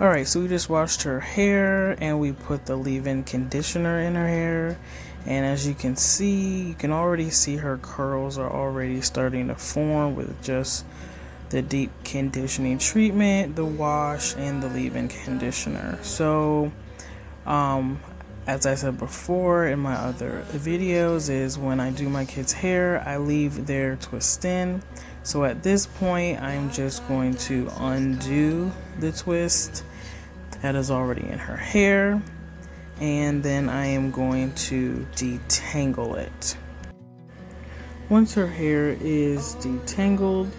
Alright, so we just washed her hair and we put the leave-in conditioner in her hair. And as you can see, you can already see her curls are already starting to form with just the deep conditioning treatment, the wash, and the leave-in conditioner. So, as I said before in my other videos, is when I do my kids' hair, I leave their twist in. So at this point, I'm just going to undo the twist that is already in her hair, and then I am going to detangle it. Once her hair is detangled,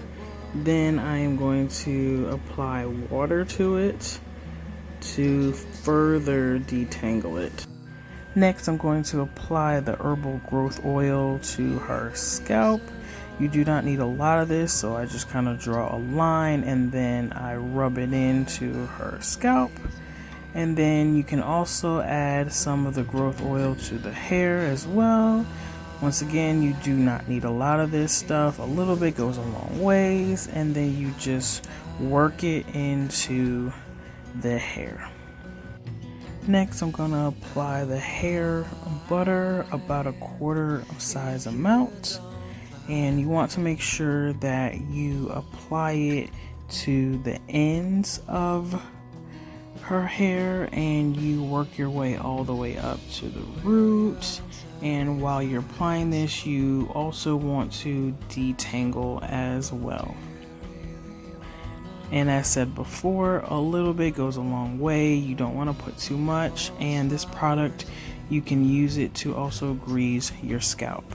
then I am going to apply water to it to further detangle it. Next, I'm going to apply the Herbal growth oil to her scalp. You do not need a lot of this, so I just kind of draw a line and then I rub it into her scalp. And then you can also add some of the growth oil to the hair as well. Once again, you do not need a lot of this stuff. A little bit goes a long ways, and then you just work it into the hair. Next, I'm going to apply the hair butter, about a quarter of size amount. And you want to make sure that you apply it to the ends of her hair and you work your way all the way up to the root. And while you're applying this, you also want to detangle as well. And as said before, a little bit goes a long way. You don't want to put too much, and this product, you can use it to also grease your scalp.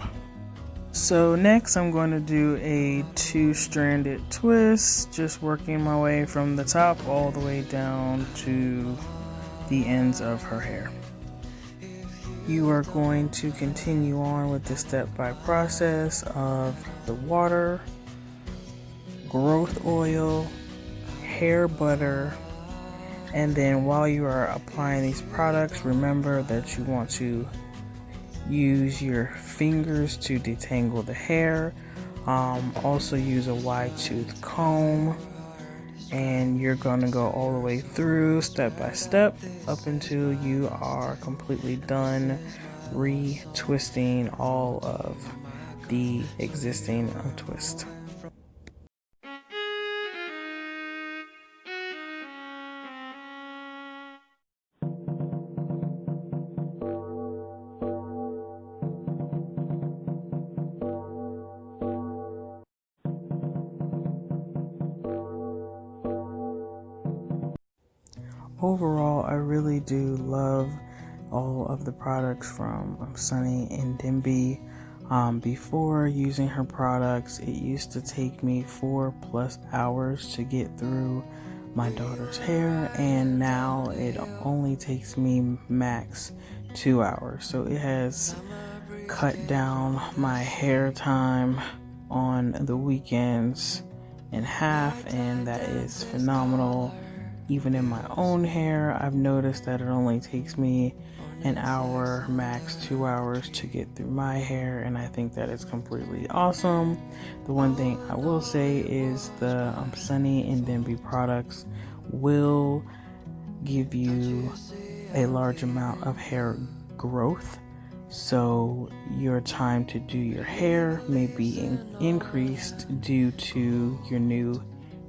So next I'm going to do a 2-stranded twist, just working my way from the top all the way down to the ends of her hair. You are going to continue on with the step-by-step process of the water, growth oil, hair butter, and then while you are applying these products, remember that you want to use your fingers to detangle the hair. Also use a wide tooth comb, and you're going to go all the way through step by step up until you are completely done retwisting all of the existing twist. Overall, I really do love all of the products from Sunny and Denbigh. Before using her products, it used to take me 4+ hours to get through my daughter's hair, and now it only takes me max 2 hours. So it has cut down my hair time on the weekends in half, and that is phenomenal. Even in my own hair, I've noticed that it only takes me an hour, max 2 hours to get through my hair, and I think that is completely awesome. The one thing I will say is the Sunny and Denbigh products will give you a large amount of hair growth, so your time to do your hair may be increased due to your new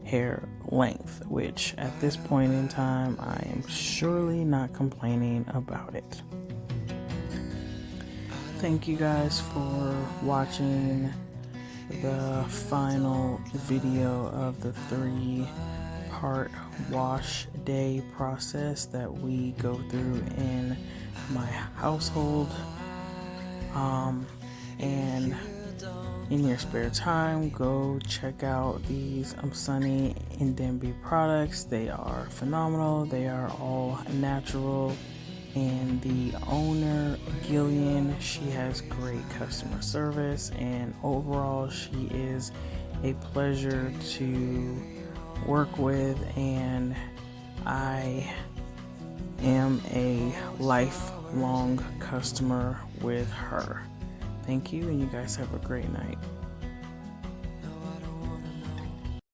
hair length, which at this point in time I am surely not complaining about it. Thank you guys for watching the final video of the 3-part wash day process that we go through in my household. And in your spare time, go check out these Sunny and Denbigh products. They are phenomenal. They are all natural, and the owner, Gillian, she has great customer service, and overall she is a pleasure to work with, and I am a lifelong customer with her. Thank you, and you guys have a great night.